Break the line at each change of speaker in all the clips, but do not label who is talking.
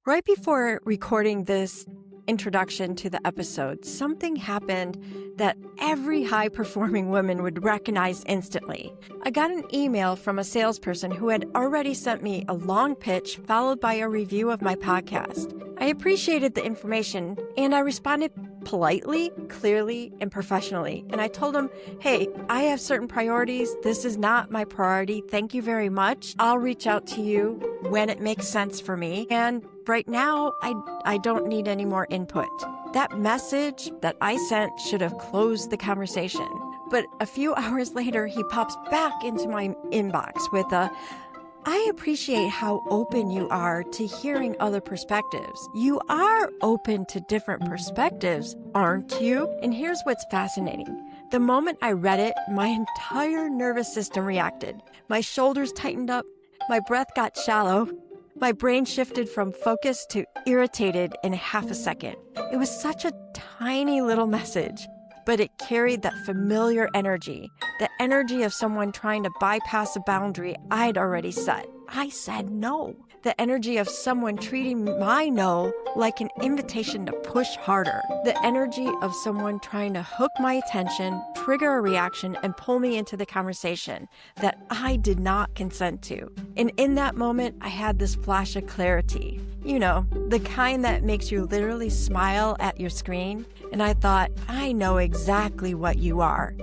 Right before recording this introduction to the episode, something happened that every high-performing woman would recognize instantly. I got an email from a salesperson who had already sent me a long pitch followed by a review of my podcast. I appreciated the information, and I responded politely, clearly, and professionally. And I told him, hey, I have certain priorities. This is not my priority. Thank you very much. I'll reach out to you when it makes sense for me. And right now, I don't need any more input. That message that I sent should have closed the conversation. But a few hours later, he pops back into my inbox with I appreciate how open you are to hearing other perspectives. You are open to different perspectives, aren't you? And here's what's fascinating. The moment I read it, my entire nervous system reacted. My shoulders tightened up, my breath got shallow, my brain shifted from focused to irritated in half a second. It was such a tiny little message, but it carried that familiar energy, the energy of someone trying to bypass a boundary I'd already set. I said no. The energy of someone treating my no like an invitation to push harder. The energy of someone trying to hook my attention, trigger a reaction, and pull me into the conversation that I did not consent to. And in that moment, I had this flash of clarity. You know, the kind that makes you literally smile at your screen. And I thought, I know exactly what you are.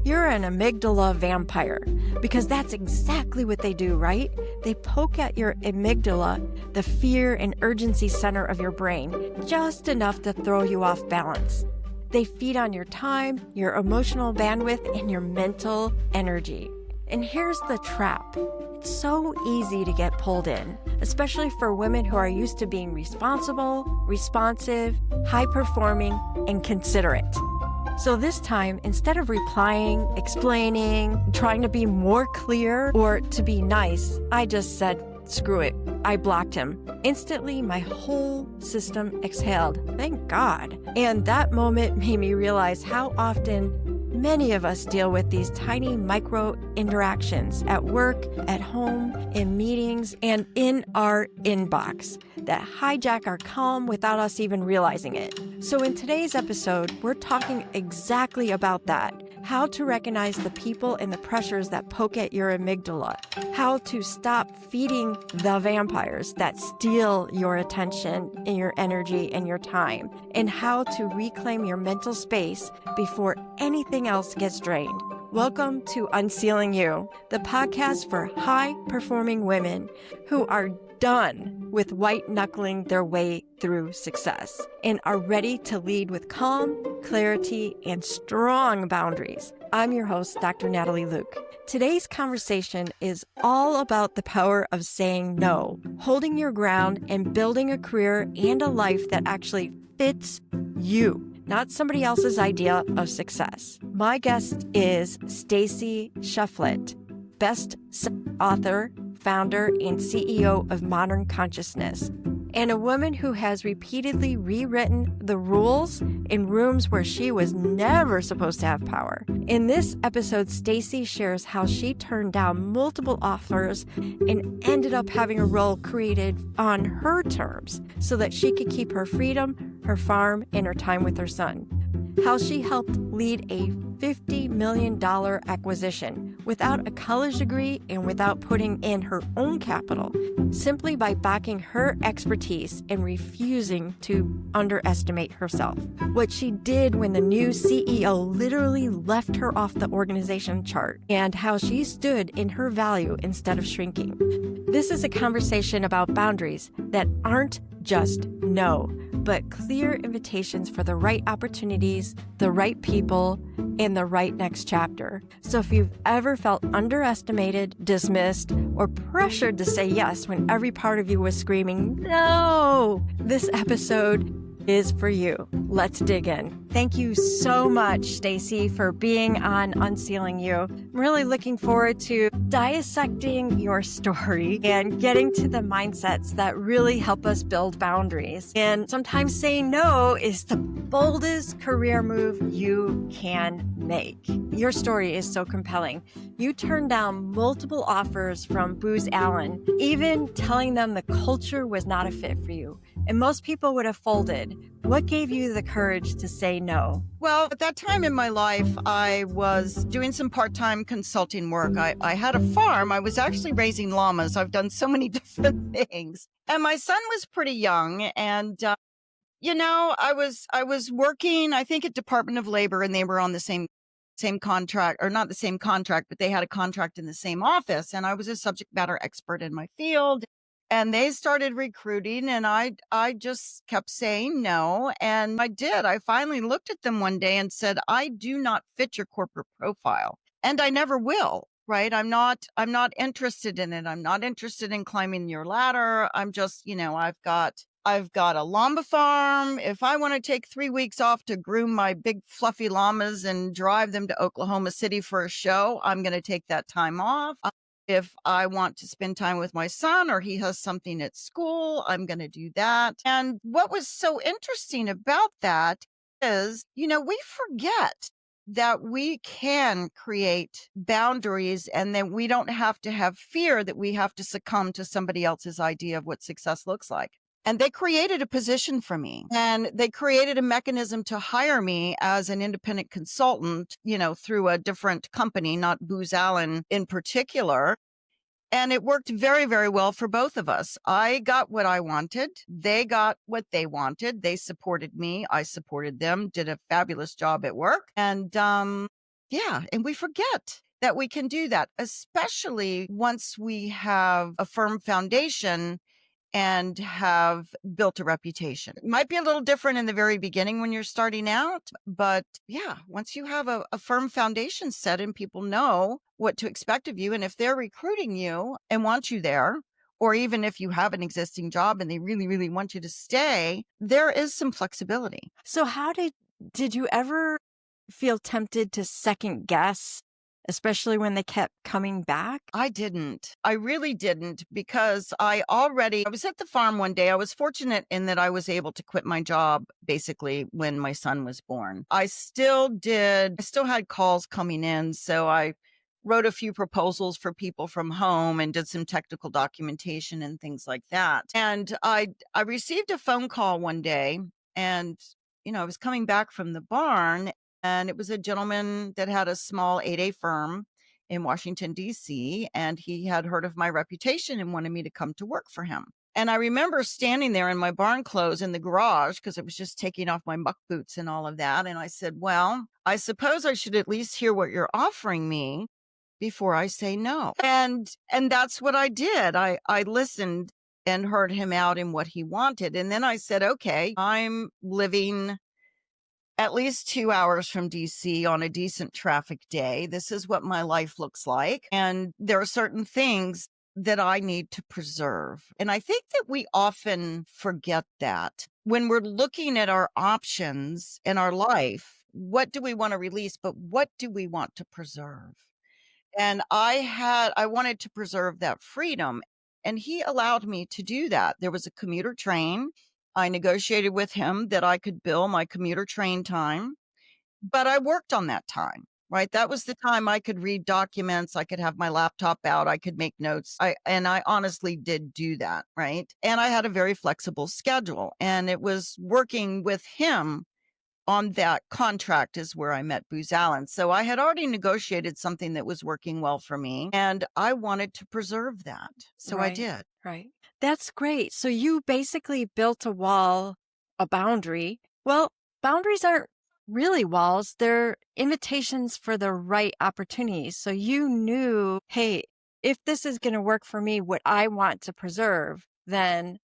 You're an amygdala vampire, because that's exactly what they do, right? They poke at your amygdala, the fear and urgency center of your brain, just enough to throw you off balance. They feed on your time, your emotional bandwidth, and your mental energy. And here's the trap. It's so easy to get pulled in, especially for women who are used to being responsible, responsive, high-performing, and considerate. So this time, instead of replying, explaining, trying to be more clear, or to be nice, I just said, screw it. I blocked him. Instantly, my whole system exhaled. Thank God. And that moment made me realize how often many of us deal with these tiny micro interactions at work, at home, in meetings, and in our inbox that hijack our calm without us even realizing it. So in today's episode, we're talking exactly about that. How to recognize the people and the pressures that poke at your amygdala. How to stop feeding the vampires that steal your attention and your energy and your time. And how to reclaim your mental space before anything else gets drained. Welcome to UnCeiling You, the podcast for high-performing women who are done with white-knuckling their way through success and are ready to lead with calm, clarity, and strong boundaries. I'm your host, Dr. Natalie Luke. Today's conversation is all about the power of saying no, holding your ground, and building a career and a life that actually fits you, not somebody else's idea of success. My guest is Stacie Shifflett, best-selling author, founder, and CEO of Modern Consciousness, and a woman who has repeatedly rewritten the rules in rooms where she was never supposed to have power. In this episode, Stacie shares how she turned down multiple offers and ended up having a role created on her terms so that she could keep her freedom, her farm, and her time with her son. How she helped lead a $50 million acquisition without a college degree and without putting in her own capital, simply by backing her expertise and refusing to underestimate herself. What she did when the new CEO literally left her off the organization chart, and how she stood in her value instead of shrinking. This is a conversation about boundaries that aren't just no, but clear invitations for the right opportunities, the right people, and the right next chapter. So if you've ever felt underestimated, dismissed, or pressured to say yes when every part of you was screaming, no, this episode is for you. Let's dig in. Thank you so much, Stacie, for being on UnCeiling You. I'm really looking forward to dissecting your story and getting to the mindsets that really help us build boundaries. And sometimes saying no is the boldest career move you can make. Your story is so compelling. You turned down multiple offers from Booz Allen, even telling them the culture was not a fit for you. And most people would have folded. What gave you the courage to say no?
Well, at that time in my life, I was doing some part-time consulting work. I had a farm. I was actually raising llamas. I've done so many different things. And my son was pretty young. And, I was working, I think, at Department of Labor, and they were on the same contract, or not the same contract, but they had a contract in the same office. And I was a subject matter expert in my field. And they started recruiting, and I just kept saying no. And I did. I finally looked at them one day and said, I do not fit your corporate profile, and I never will. Right. I'm not interested in it. I'm not interested in climbing your ladder. I'm just, I've got a llama farm. If I want to take 3 weeks off to groom my big fluffy llamas and drive them to Oklahoma City for a show, I'm going to take that time off. If I want to spend time with my son, or he has something at school, I'm going to do that. And what was so interesting about that is, we forget that we can create boundaries, and that we don't have to have fear that we have to succumb to somebody else's idea of what success looks like. And they created a position for me, and they created a mechanism to hire me as an independent consultant, through a different company, not Booz Allen in particular. And it worked very, very well for both of us. I got what I wanted. They got what they wanted. They supported me. I supported them, did a fabulous job at work. And and we forget that we can do that, especially once we have a firm foundation and have built a reputation. It might be a little different in the very beginning when you're starting out, but once you have a firm foundation set and people know what to expect of you, and if they're recruiting you and want you there, or even if you have an existing job and they really, really want you to stay, there is some flexibility.
So how did you ever feel tempted to second guess, especially when they kept coming back?
I didn't. I really didn't, because I was at the farm one day. I was fortunate in that I was able to quit my job basically when my son was born. I still had calls coming in. So I wrote a few proposals for people from home and did some technical documentation and things like that. And I received a phone call one day, and, I was coming back from the barn, and it was a gentleman that had a small 8A firm in Washington, D.C., and he had heard of my reputation and wanted me to come to work for him. And I remember standing there in my barn clothes in the garage, because it was just taking off my muck boots and all of that. And I said, well, I suppose I should at least hear what you're offering me before I say no. And that's what I did. I listened and heard him out in what he wanted. And then I said, okay, I'm living at least 2 hours from DC on a decent traffic day. This is what my life looks like. And there are certain things that I need to preserve. And I think that we often forget that when we're looking at our options in our life. What do we want to release, but what do we want to preserve? And I wanted to preserve that freedom, and he allowed me to do that. There was a commuter train. I negotiated with him that I could bill my commuter train time, but I worked on that time, right? That was the time I could read documents. I could have my laptop out. I could make notes. I honestly did do that, right? And I had a very flexible schedule, and it was working with him on that contract is where I met Booz Allen. So I had already negotiated something that was working well for me, and I wanted to preserve that. So I did.
Right. That's great. So you basically built a wall, a boundary. Well, boundaries aren't really walls. They're invitations for the right opportunities. So you knew, hey, if this is going to work for me, what I want to preserve, then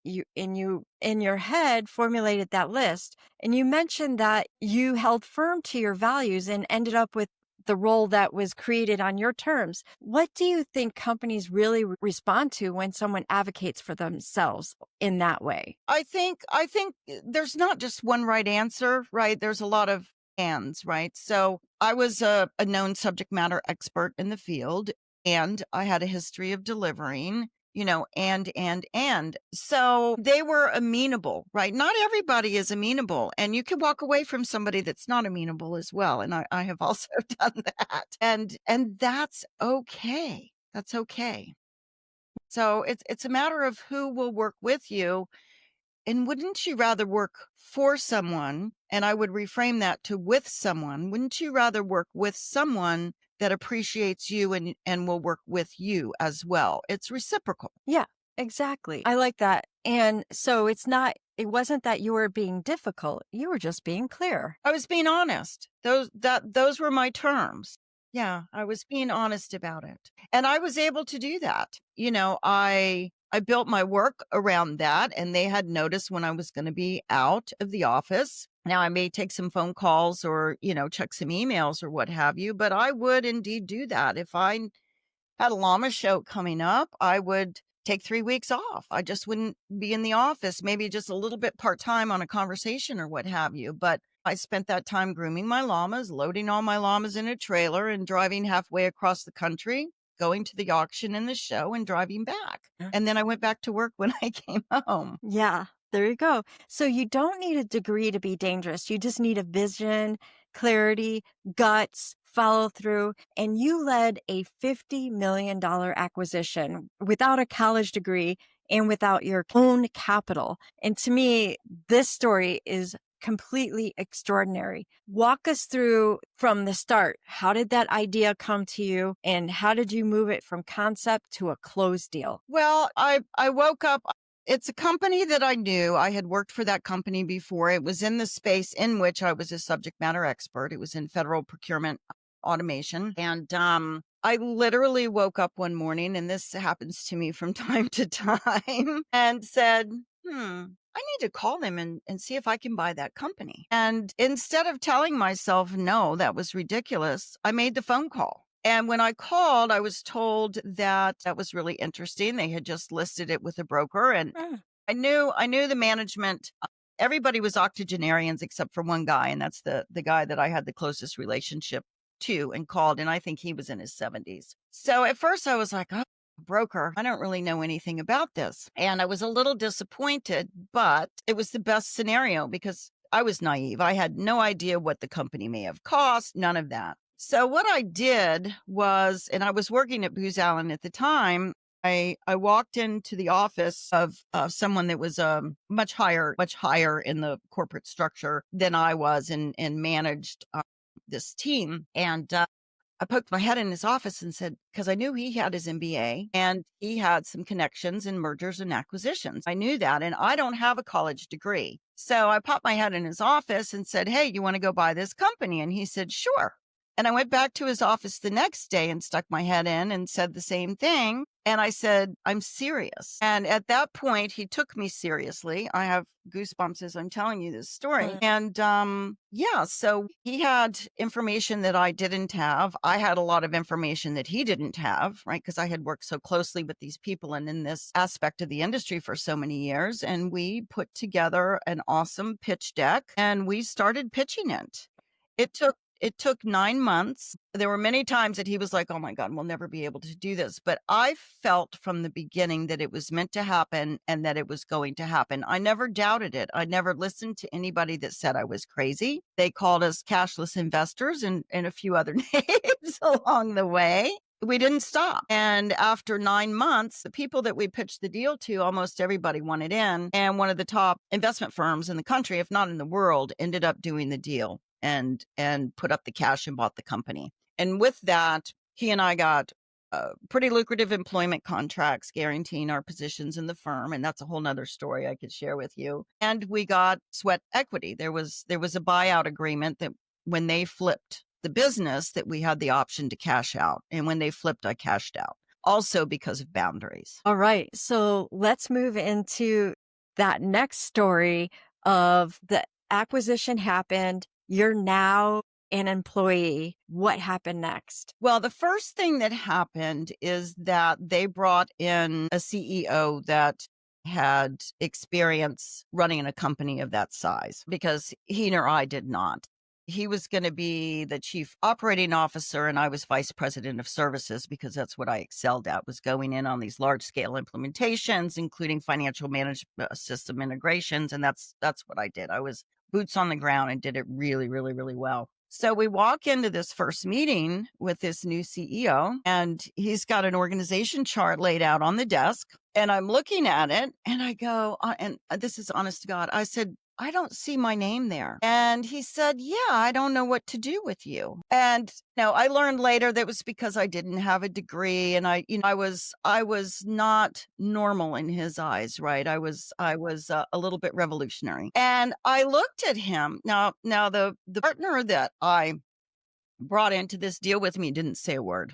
you in your head formulated that list. And you mentioned that you held firm to your values and ended up with the role that was created on your terms. What do you think companies really respond to when someone advocates for themselves in that way?
I think there's not just one right answer, right? There's a lot of ands, right? So I was a known subject matter expert in the field, and I had a history of delivering, and. So they were amenable, right? Not everybody is amenable, and you can walk away from somebody that's not amenable as well. And I have also done that. And that's okay. That's okay. So it's a matter of who will work with you. And wouldn't you rather work for someone? And I would reframe that to with someone. Wouldn't you rather work with someone that appreciates you and will work with you as well? It's reciprocal.
Yeah, exactly. I like that. And so it wasn't that you were being difficult. You were just being clear.
I was being honest. Those were my terms. Yeah, I was being honest about it. And I was able to do that. I built my work around that, and they had noticed when I was going to be out of the office. Now, I may take some phone calls or, check some emails or what have you, but I would indeed do that. If I had a llama show coming up, I would take 3 weeks off. I just wouldn't be in the office, maybe just a little bit part-time on a conversation or what have you. But I spent that time grooming my llamas, loading all my llamas in a trailer and driving halfway across the country, going to the auction and the show and driving back. And then I went back to work when I came home.
Yeah, there you go. So you don't need a degree to be dangerous. You just need a vision, clarity, guts, follow through. And you led a $50 million acquisition without a college degree and without your own capital. And to me, this story is completely extraordinary. Walk us through from the start. How did that idea come to you, and how did you move it from concept to a closed deal?
Well, I woke up. It's a company that I knew. I had worked for that company before. It was in the space in which I was a subject matter expert. It was in federal procurement automation. And I literally woke up one morning, and this happens to me from time to time, and said, I need to call them and see if I can buy that company. And instead of telling myself, no, that was ridiculous, I made the phone call. And when I called, I was told that was really interesting. They had just listed it with a broker. And I knew the management. Everybody was octogenarians except for one guy. And that's the guy that I had the closest relationship to and called. And I think he was in his 70s. So at first I was like, oh, broker, I don't really know anything about this. And I was a little disappointed, but it was the best scenario because I was naive. I had no idea what the company may have cost, none of that. So what I did was, and I was working at Booz Allen at the time, I walked into the office of someone that was much higher in the corporate structure than I was and managed this team. And I poked my head in his office and said, because I knew he had his MBA and he had some connections in mergers and acquisitions. I knew that, and I don't have a college degree. So I popped my head in his office and said, hey, you want to go buy this company? And he said, sure. And I went back to his office the next day and stuck my head in and said the same thing. And I said, I'm serious. And at that point, he took me seriously. I have goosebumps as I'm telling you this story. And so he had information that I didn't have. I had a lot of information that he didn't have, right? Because I had worked so closely with these people and in this aspect of the industry for so many years. And we put together an awesome pitch deck and we started pitching it. It took 9 months. There were many times that he was like, oh my God, we'll never be able to do this. But I felt from the beginning that it was meant to happen and that it was going to happen. I never doubted it. I never listened to anybody that said I was crazy. They called us cashless investors and a few other names along the way. We didn't stop. And after 9 months, the people that we pitched the deal to, almost everybody wanted in. And one of the top investment firms in the country, if not in the world, ended up doing the deal and put up the cash and bought the company. And with that, he and I got pretty lucrative employment contracts guaranteeing our positions in the firm. And that's a whole nother story I could share with you. And we got sweat equity. There was a buyout agreement that when they flipped the business, that we had the option to cash out. And when they flipped, I cashed out. Also because of boundaries.
All right. So let's move into that next story of the acquisition happened. You're now an employee, what happened next?
Well, the first thing that happened is that they brought in a CEO that had experience running a company of that size because he nor I did not. He was going to be the chief operating officer and I was vice president of services because that's what I excelled at, was going in on these large scale implementations, including financial management system integrations. And that's what I did. I was boots on the ground and did it really, really, really well. So we walk into this first meeting with this new CEO and he's got an organization chart laid out on the desk and I'm looking at it and I go, and this is honest to God. I said, I don't see my name there. And he said, yeah, I don't know what to do with you. And I learned later that was because I didn't have a degree and I was not normal in his eyes, right? I was a little bit revolutionary. And I looked at him. Now the partner that I brought into this deal with me didn't say a word.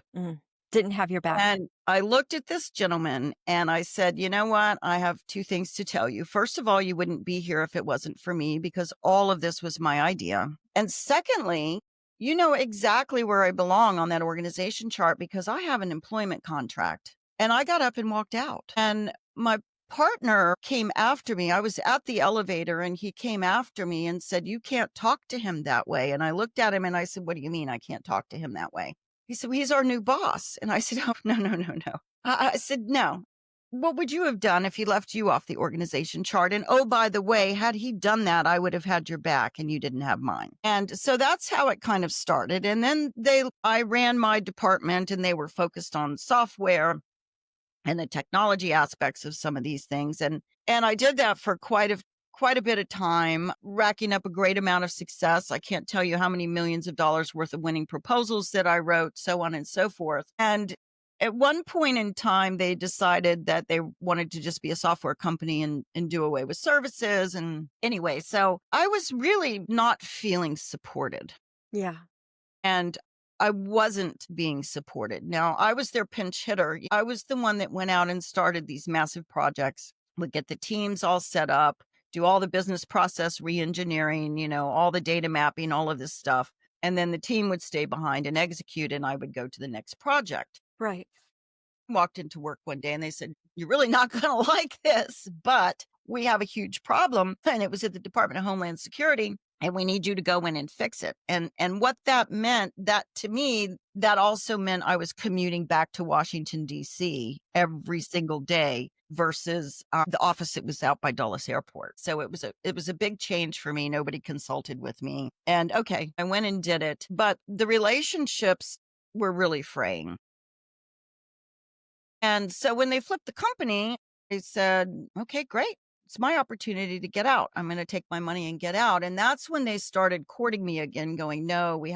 Didn't have your back.
And I looked at this gentleman and I said, you know what? I have two things to tell you. First of all, you wouldn't be here if it wasn't for me because all of this was my idea. And secondly, you know exactly where I belong on that organization chart because I have an employment contract. And I got up and walked out. And my partner came after me. I was at the elevator and he came after me and said, you can't talk to him that way. And I looked at him and I said, what do you mean I can't talk to him that way? He said, well, he's our new boss. And I said, oh, no. I said, no. What would you have done if he left you off the organization chart? And oh, by the way, had he done that, I would have had your back and you didn't have mine. And so that's how it kind of started. And then I ran my department and they were focused on software and the technology aspects of some of these things. And I did that for quite a bit of time, racking up a great amount of success. I can't tell you how many millions of dollars worth of winning proposals that I wrote, so on and so forth. And at one point in time, they decided that they wanted to just be a software company and do away with services. And anyway, so I was really not feeling supported.
Yeah.
And I wasn't being supported. Now, I was their pinch hitter. I was the one that went out and started these massive projects, would get the teams all set up, do all the business process re-engineering, all the data mapping, all of this stuff. And then the team would stay behind and execute, and I would go to the next project.
Right.
Walked into work one day and they said, you're really not going to like this, but we have a huge problem. And it was at the Department of Homeland Security. And we need you to go in and fix it. And what that meant, that to me, that also meant I was commuting back to Washington, D.C. every single day versus the office that was out by Dulles Airport. So it was a big change for me. Nobody consulted with me. And okay, I went and did it. But the relationships were really fraying. And so when they flipped the company, they said, okay, great. It's my opportunity to get out. I'm going to take my money and get out. And that's when they started courting me again, going, no, we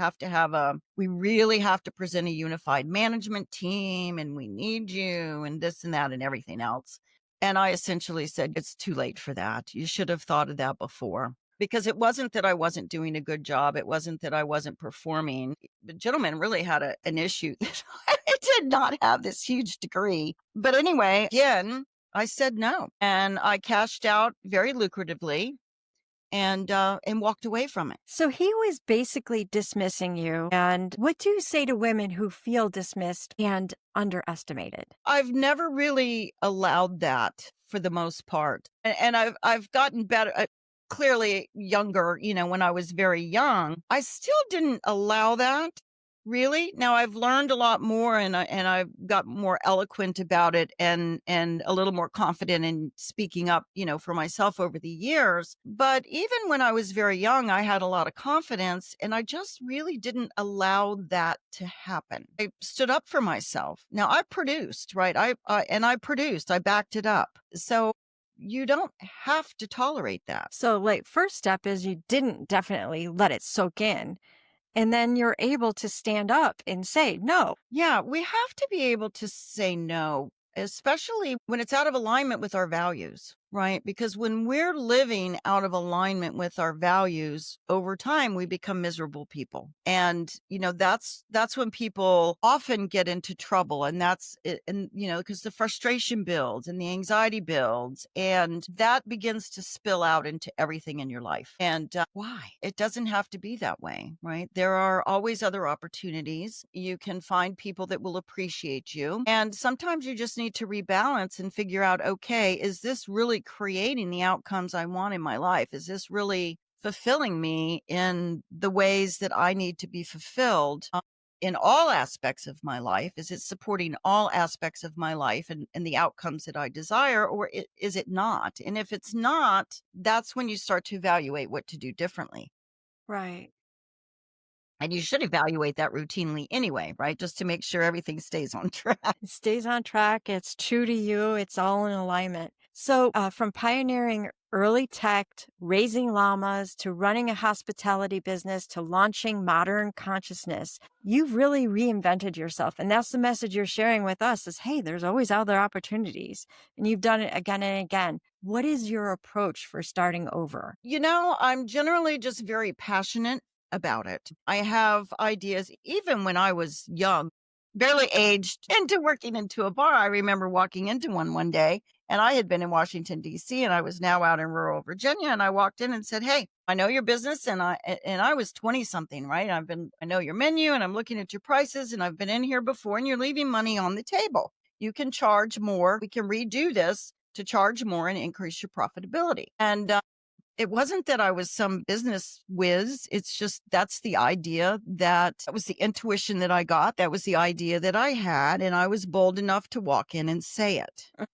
really have to present a unified management team and we need you and this and that and everything else. And I essentially said, it's too late for that. You should have thought of that before. Because it wasn't that I wasn't doing a good job. It wasn't that I wasn't performing. The gentleman really had an issue. I did not have this huge degree. But anyway, again, I said no, and I cashed out very lucratively and walked away from it.
So he was basically dismissing you. And what do you say to women who feel dismissed and underestimated?
I've never really allowed that for the most part. And I've gotten better. Clearly younger, when I was very young, I still didn't allow that. Really? Now I've learned a lot more and I've got more eloquent about it and a little more confident in speaking up, for myself over the years. But even when I was very young, I had a lot of confidence and I just really didn't allow that to happen. I stood up for myself. Now I produced, right? I produced, I backed it up. So you don't have to tolerate that.
So first step is you didn't definitely let it soak in. And then you're able to stand up and say no.
Yeah, we have to be able to say no, especially when it's out of alignment with our values. right? Because when we're living out of alignment with our values, over time we become miserable people. And that's when people often get into trouble, and that's it, and because the frustration builds and the anxiety builds, and that begins to spill out into everything in your life. And why? It doesn't have to be that way, right? There are always other opportunities. You can find people that will appreciate you, and sometimes you just need to rebalance and figure out, okay, is this really creating the outcomes I want in my life? Is this really fulfilling me in the ways that I need to be fulfilled in all aspects of my life? Is it supporting all aspects of my life and the outcomes that I desire, or is it not? And if it's not, that's when you start to evaluate what to do differently.
Right.
And you should evaluate that routinely anyway, right? Just to make sure everything stays on track.
It stays on track. It's true to you. It's all in alignment. So from pioneering early tech, raising llamas, to running a hospitality business, to launching modern consciousness, you've really reinvented yourself. And that's the message you're sharing with us is, hey, there's always other opportunities. And you've done it again and again. What is your approach for starting over?
I'm generally just very passionate about it. I have ideas, even when I was young, barely aged into working into a bar. I remember walking into one day, and I had been in Washington, D.C., and I was now out in rural Virginia. And I walked in and said, hey, I know your business. And I was 20 something, right? I know your menu, and I'm looking at your prices, and I've been in here before, and you're leaving money on the table. You can charge more. We can redo this to charge more and increase your profitability. And it wasn't that I was some business whiz. It's just that's the idea that was the intuition that I got. That was the idea that I had. And I was bold enough to walk in and say it.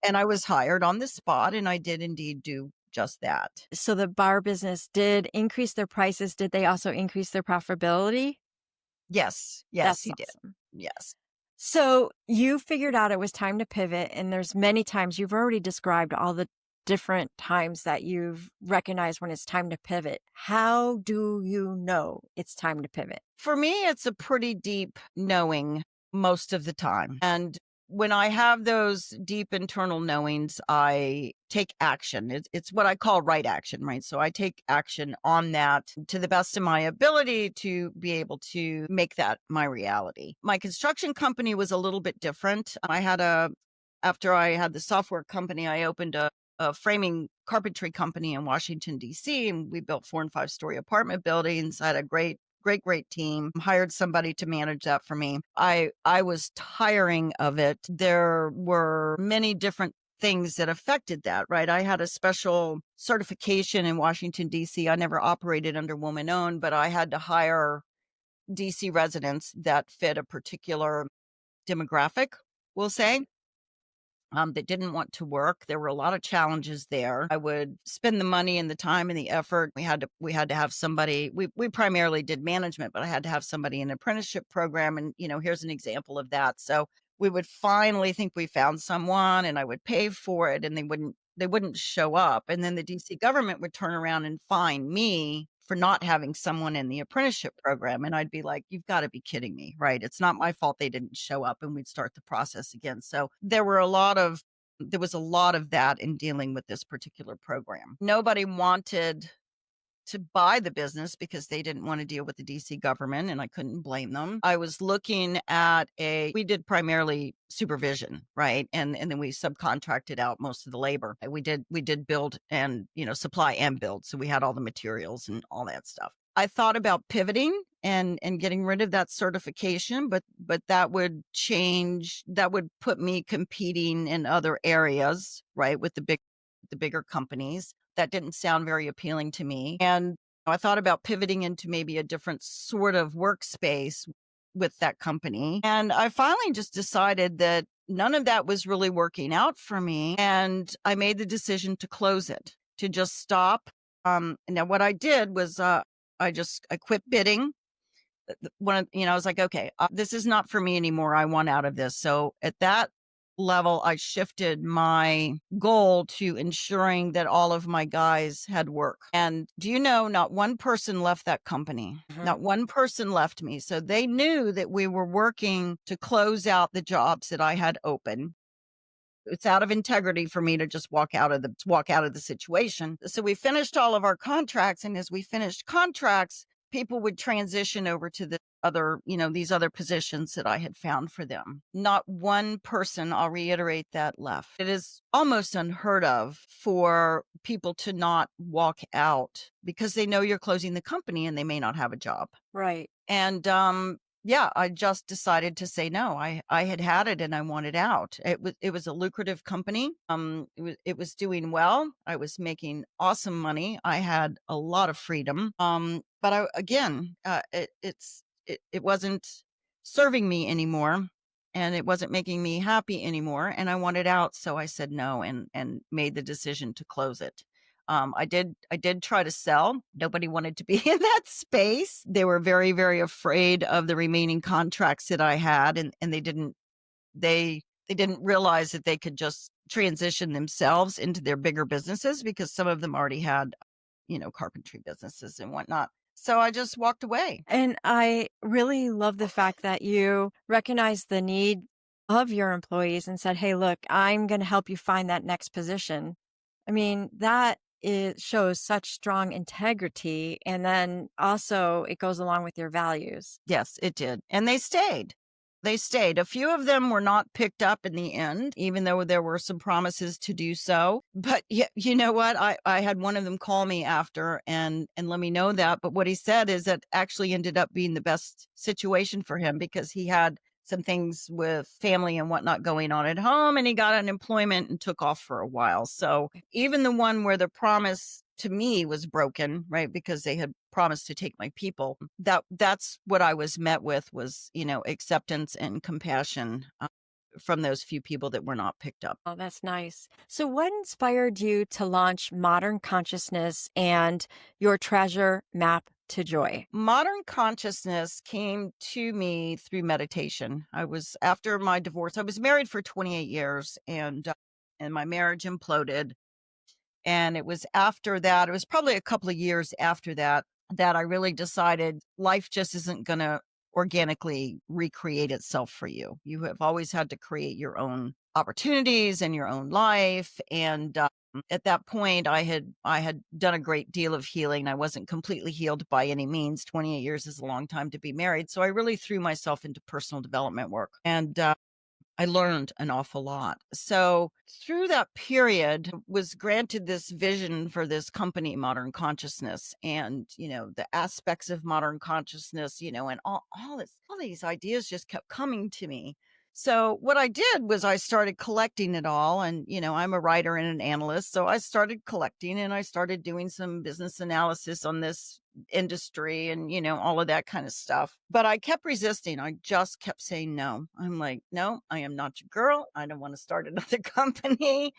And I was hired on the spot, and I did indeed do just that.
So the bar business did increase their prices. Did they also increase their profitability?
Yes. Yes,
That's
he did.
awesome.
Yes.
So you figured out it was time to pivot. And there's many times you've already described all the different times that you've recognized when it's time to pivot. How do you know it's time to pivot?
For me, it's a pretty deep knowing most of the time. And when I have those deep internal knowings, I take action. It's what I call right action, right? So I take action on that to the best of my ability to be able to make that my reality. My construction company was a little bit different. After I had the software company, I opened a framing carpentry company in Washington, D.C., and we built 4 and 5 story apartment buildings. I had a great team. Hired somebody to manage that for me. I was tiring of it. There were many different things that affected that, right? I had a special certification in Washington, D.C. I never operated under woman owned, but I had to hire D.C. residents that fit a particular demographic, we'll say. That didn't want to work. There were a lot of challenges there. I would spend the money and the time and the effort. We had to have somebody. We primarily did management, but I had to have somebody in an apprenticeship program. And here's an example of that. So we would finally think we found someone, and I would pay for it, and they wouldn't show up. And then the DC government would turn around and fine me for not having someone in the apprenticeship program. And I'd be like, you've got to be kidding me, right? It's not my fault they didn't show up, and we'd start the process again. So there was a lot of that in dealing with this particular program. Nobody wanted to buy the business because they didn't want to deal with the DC government, and I couldn't blame them. I was looking at we did primarily supervision, right? And then we subcontracted out most of the labor. We did build and, supply and build. So we had all the materials and all that stuff. I thought about pivoting and getting rid of that certification, but that would put me competing in other areas, right? With the bigger companies. That didn't sound very appealing to me. And I thought about pivoting into maybe a different sort of workspace with that company. And I finally just decided that none of that was really working out for me. And I made the decision to close it, to just stop. Now what I did was I quit bidding. I was like, okay, this is not for me anymore. I want out of this. So at that level, I shifted my goal to ensuring that all of my guys had work. And do you know, not one person left that company.
Mhm.
Not one person left me. So they knew that we were working to close out the jobs that I had open. it's out of integrity for me to just walk out of the situation. So we finished all of our contracts. And as we finished contracts, people would transition over to the other, these other positions that I had found for them. Not one person, I'll reiterate that, left. It is almost unheard of for people to not walk out because they know you're closing the company and they may not have a job.
Right.
And yeah, I just decided to say no. I had it and I wanted out. It was a lucrative company. It was doing well. I was making awesome money. I had a lot of freedom. But it wasn't serving me anymore, and it wasn't making me happy anymore, and I wanted out. So I said no and made the decision to close it. I did try to sell. Nobody wanted to be in that space. They were very, very afraid of the remaining contracts that I had, and they didn't realize that they could just transition themselves into their bigger businesses because some of them already had, carpentry businesses and whatnot. So I just walked away.
And I really love the fact that you recognized the need of your employees and said, hey, look, I'm going to help you find that next position. I mean, it shows such strong integrity. And then also it goes along with your values.
Yes, it did. And they stayed. A few of them were not picked up in the end, even though there were some promises to do so. But you know what? I had one of them call me after and let me know that. But what he said is that actually ended up being the best situation for him because he had some things with family and whatnot going on at home, and he got unemployment and took off for a while. So even the one where the promise to me was broken, right, because they had promised to take my people, that's what I was met with was, acceptance and compassion from those few people that were not picked up.
Oh, that's nice. So what inspired you to launch Modern Consciousness and your treasure map to joy?
Modern consciousness came to me through meditation. After my divorce, I was married for 28 years and my marriage imploded. And it was after that, it was probably a couple of years after that I really decided life just isn't going to organically recreate itself for you. You have always had to create your own opportunities and your own life. And at that point, I had done a great deal of healing. I wasn't completely healed by any means. 28 years is a long time to be married. So I really threw myself into personal development work. And I learned an awful lot. So through that period was granted this vision for this company, Modern Consciousness, and, the aspects of modern consciousness, and all these ideas just kept coming to me. So what I did was I started collecting it all. And, I'm a writer and an analyst. So I started collecting and I started doing some business analysis on this industry and, all of that kind of stuff. But I kept resisting. I just kept saying no. I'm like, no, I am not your girl. I don't want to start another company.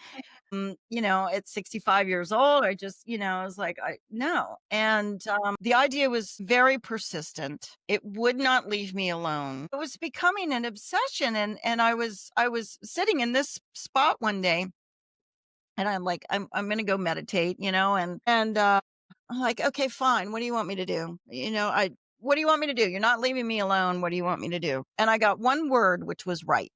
At 65 years old, I just, I was like, no. And the idea was very persistent. It would not leave me alone. It was becoming an obsession. And I was sitting in this spot one day and I'm like, I'm going to go meditate, and I'm like, okay, fine. What do you want me to do? What do you want me to do? You're not leaving me alone. What do you want me to do? And I got one word, which was right.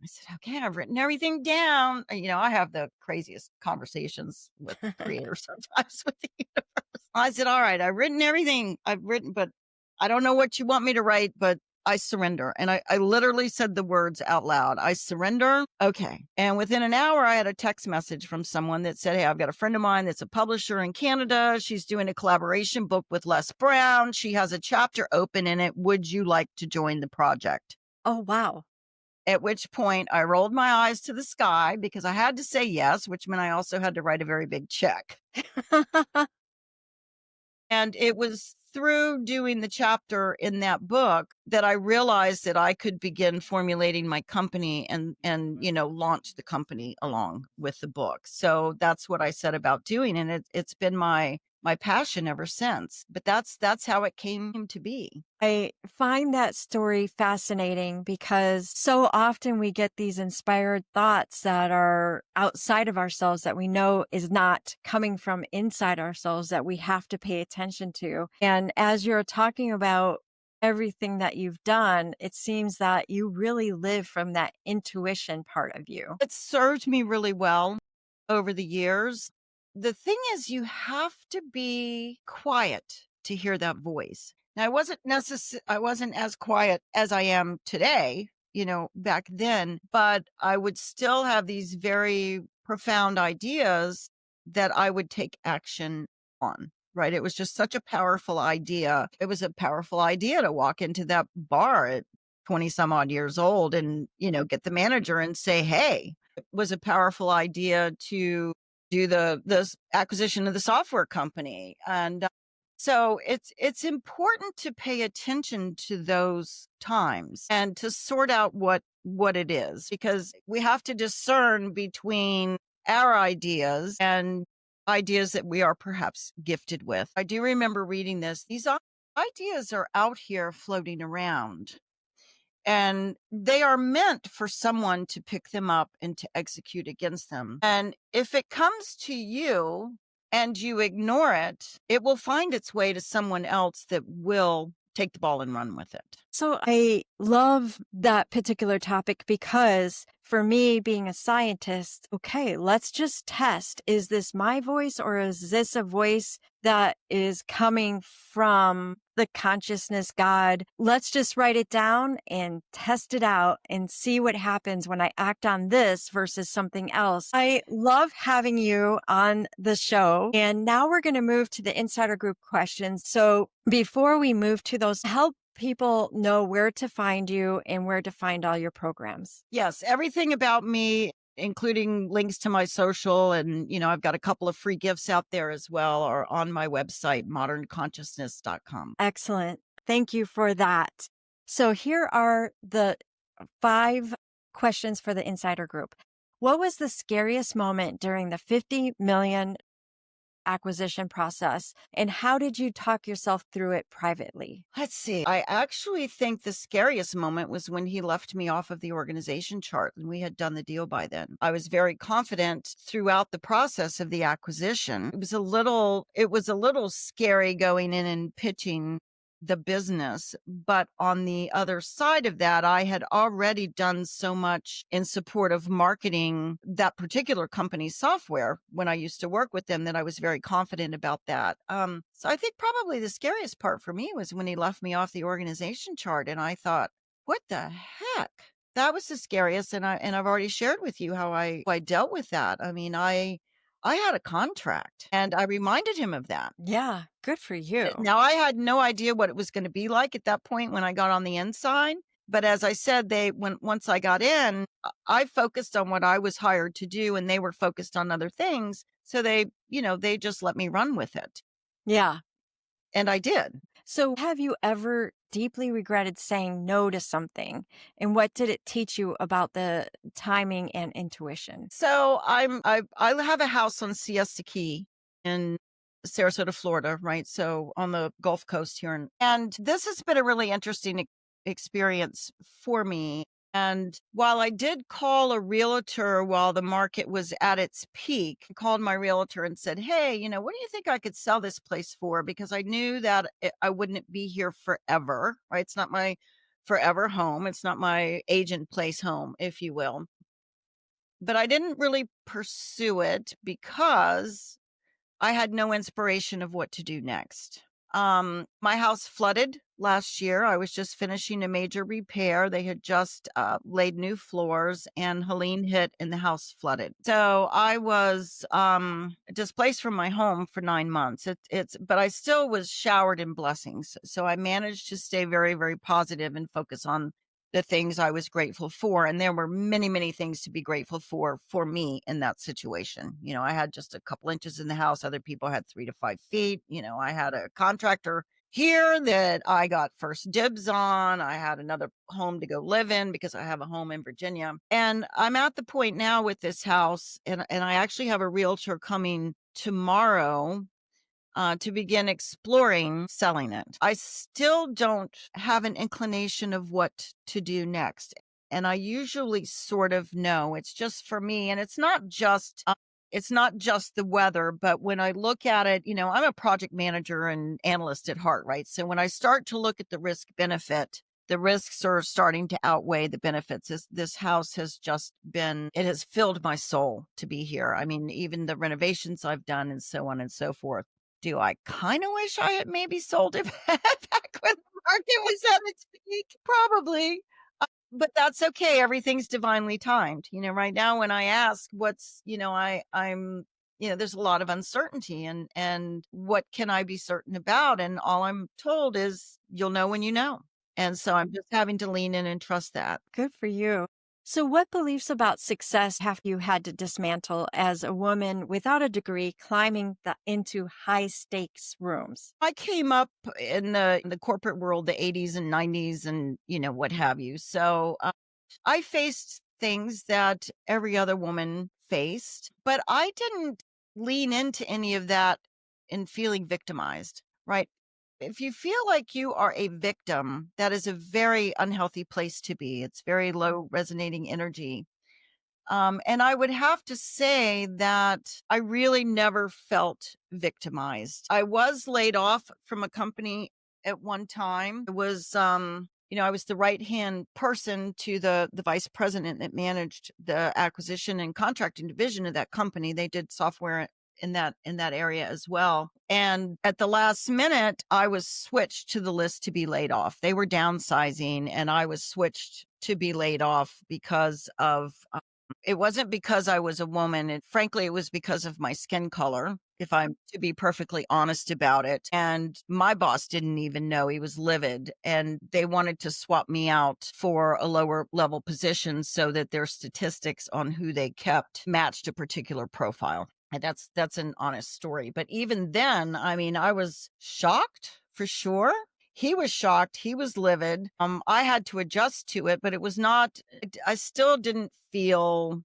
I said, okay, I've written everything down. I have the craziest conversations with the creator sometimes with the universe. I said, all right, I've written everything but I don't know what you want me to write, but I surrender. And I literally said the words out loud. I surrender. Okay. And within an hour, I had a text message from someone that said, hey, I've got a friend of mine that's a publisher in Canada. She's doing a collaboration book with Les Brown. She has a chapter open in it. Would you like to join the project?
Oh, wow.
At which point I rolled my eyes to the sky because I had to say yes, which meant I also had to write a very big check. And it was through doing the chapter in that book that I realized that I could begin formulating my company and launch the company along with the book. So that's what I set about doing. And it's been my passion ever since. But that's how it came to be.
I find that story fascinating because so often we get these inspired thoughts that are outside of ourselves that we know is not coming from inside ourselves that we have to pay attention to. And as you're talking about everything that you've done, it seems that you really live from that intuition part of you.
It served me really well over the years. The thing is, you have to be quiet to hear that voice. Now, I wasn't as quiet as I am today, back then, but I would still have these very profound ideas that I would take action on. Right. It was just such a powerful idea. It was a powerful idea to walk into that bar at 20 some odd years old and, get the manager and say, hey, it was a powerful idea to do the acquisition of the software company. And so it's important to pay attention to those times and to sort out what it is, because we have to discern between our ideas and ideas that we are perhaps gifted with. I do remember reading this. These ideas are out here floating around, and they are meant for someone to pick them up and to execute against them. And if it comes to you and you ignore it, it will find its way to someone else that will take the ball and run with it.
So I love that particular topic because for me, being a scientist, okay, let's just test. Is this my voice or is this a voice that is coming from the consciousness God? Let's just write it down and test it out and see what happens when I act on this versus something else. I love having you on the show. And now we're going to move to the insider group questions. So before we move to those, help people know where to find you and where to find all your programs.
Yes, everything about me, including links to my social, and I've got a couple of free gifts out there as well, are on my website, modernconsciousness.com.
Excellent. Thank you for that. So here are the 5 questions for the insider group. What was the scariest moment during the 50 million acquisition process, and how did you talk yourself through it privately?
Let's see. I actually think the scariest moment was when he left me off of the organization chart, and we had done the deal by then. I was very confident throughout the process of the acquisition. It was a little scary going in and pitching the business. But on the other side of that, I had already done so much in support of marketing that particular company's software when I used to work with them that I was very confident about that. So I think probably the scariest part for me was when he left me off the organization chart, and I thought, what the heck? That was the scariest. And I've already shared with you how I dealt with that. I mean, I had a contract, and I reminded him of that.
Yeah, good for you.
Now, I had no idea what it was going to be like at that point when I got on the inside. But as I said, once I got in, I focused on what I was hired to do, and they were focused on other things. So they just let me run with it.
Yeah.
And I did.
So have you ever deeply regretted saying no to something? And what did it teach you about the timing and intuition?
So I have a house on Siesta Key in Sarasota, Florida, right? So on the Gulf Coast here. And this has been a really interesting experience for me. And while I did call a realtor while the market was at its peak, I called my realtor and said, hey, what do you think I could sell this place for? Because I knew that I wouldn't be here forever, right? It's not my forever home. It's not my agent place home, if you will. But I didn't really pursue it because I had no inspiration of what to do next. My house flooded last year. I was just finishing a major repair. They had just laid new floors, and Helene hit and the house flooded. So I was displaced from my home for 9 months. But I still was showered in blessings. So I managed to stay very, very positive and focus on the things I was grateful for. And there were many, many things to be grateful for me in that situation. I had just a couple inches in the house. Other people had 3 to 5 feet. I had a contractor here that I got first dibs on. I had another home to go live in because I have a home in Virginia. And I'm at the point now with this house, and I actually have a realtor coming tomorrow to begin exploring selling it. I still don't have an inclination of what to do next. And I usually sort of know. It's just for me. And it's not just it's not just the weather, but when I look at it, I'm a project manager and analyst at heart, right? So when I start to look at the risk benefit, the risks are starting to outweigh the benefits. This house has just it has filled my soul to be here. I mean, even the renovations I've done and so on and so forth. Do I kind of wish I had maybe sold it back when the market was at its peak? Probably. But that's okay. Everything's divinely timed. Right now when I ask I'm there's a lot of uncertainty and what can I be certain about? And all I'm told is you'll know when you know. And so I'm just having to lean in and trust that.
Good for you. So, what beliefs about success have you had to dismantle as a woman without a degree climbing into high stakes rooms?
I came up in the corporate world, the 80s and 90s and, what have you. So I faced things that every other woman faced, but I didn't lean into any of that in feeling victimized, right? If you feel like you are a victim, that is a very unhealthy place to be. It's very low resonating energy. And I would have to say that I really never felt victimized. I was laid off from a company at one time. It was, I was the right-hand person to the vice president that managed the acquisition and contracting division of that company. They did software in that area as well. And at the last minute, I was switched to the list to be laid off. They were downsizing and I was switched to be laid off because of, it wasn't because I was a woman. Frankly, it was because of my skin color, if I'm to be perfectly honest about it. And my boss didn't even know. He was livid. And they wanted to swap me out for a lower level position so that their statistics on who they kept matched a particular profile. And that's an honest story. But even then, I mean, I was shocked for sure. He was shocked. He was livid. I had to adjust to it, but it was not, I still didn't feel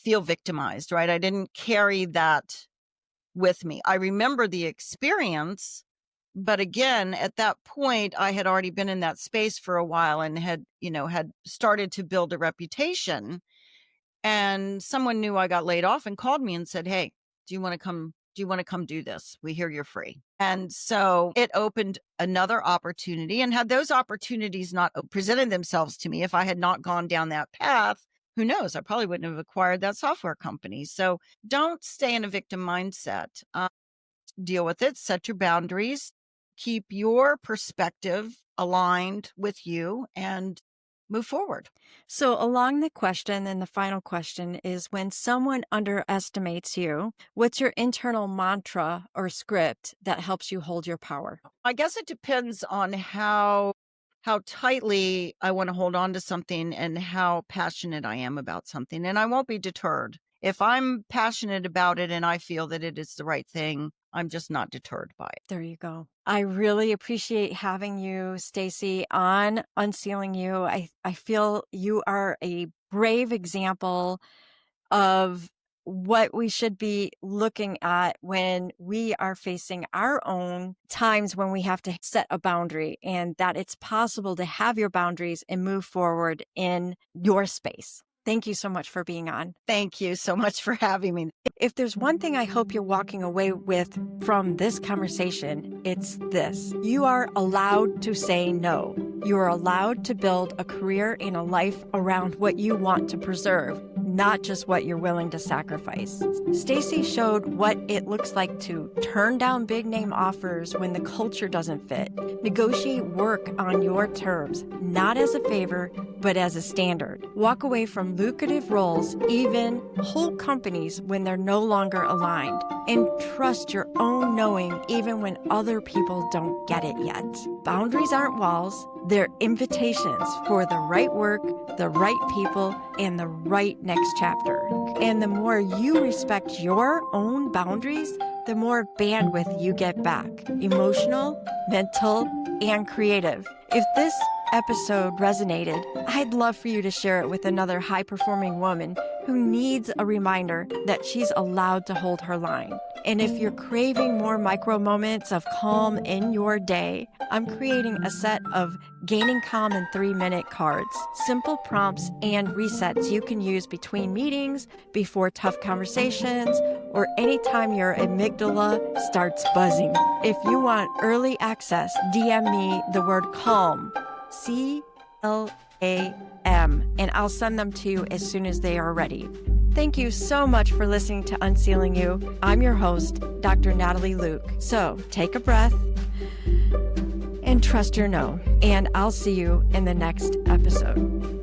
victimized, right? I didn't carry that with me. I remember the experience, but again, at that point, I had already been in that space for a while and had started to build a reputation. And someone knew I got laid off and called me and said, "Hey, do you want to come do this? We hear you're free." And so it opened another opportunity. And had those opportunities not presented themselves to me, if I had not gone down that path, who knows? I probably wouldn't have acquired that software company. So don't stay in a victim mindset. Deal with it, set your boundaries, keep your perspective aligned with you, and move forward.
So, along the question, and the final question is, when someone underestimates you, what's your internal mantra or script that helps you hold your power?
I guess it depends on how tightly I want to hold on to something and how passionate I am about something. And I won't be deterred. If I'm passionate about it and I feel that it is the right thing, I'm just not deterred by it.
There you go. I really appreciate having you, Stacie, on UnCeiling You. I feel you are a brave example of what we should be looking at when we are facing our own times when we have to set a boundary, and that it's possible to have your boundaries and move forward in your space. Thank you so much for being on.
Thank you so much for having me.
If there's one thing I hope you're walking away with from this conversation, it's this. You are allowed to say no. You are allowed to build a career and a life around what you want to preserve, not just what you're willing to sacrifice. Stacie showed what it looks like to turn down big name offers when the culture doesn't fit. Negotiate work on your terms, not as a favor, but as a standard. Walk away from lucrative roles, even whole companies, when they're no longer aligned. And trust your own knowing even when other people don't get it yet. Boundaries aren't walls. They're invitations for the right work, the right people, and the right next chapter. And the more you respect your own boundaries, the more bandwidth you get back. Emotional, mental, and creative. If this episode resonated, I'd love for you to share it with another high-performing woman who needs a reminder that she's allowed to hold her line. And if you're craving more micro moments of calm in your day, I'm creating a set of Gaining Calm in 3-minute cards, simple prompts and resets you can use between meetings, before tough conversations, or anytime your amygdala starts buzzing. If you want early access, DM me the word CALM, CLAM, and I'll send them to you as soon as they are ready. Thank you so much for listening to UnCeiling You. I'm your host, Dr. Natalie Luke. So take a breath and trust your no. And I'll see you in the next episode.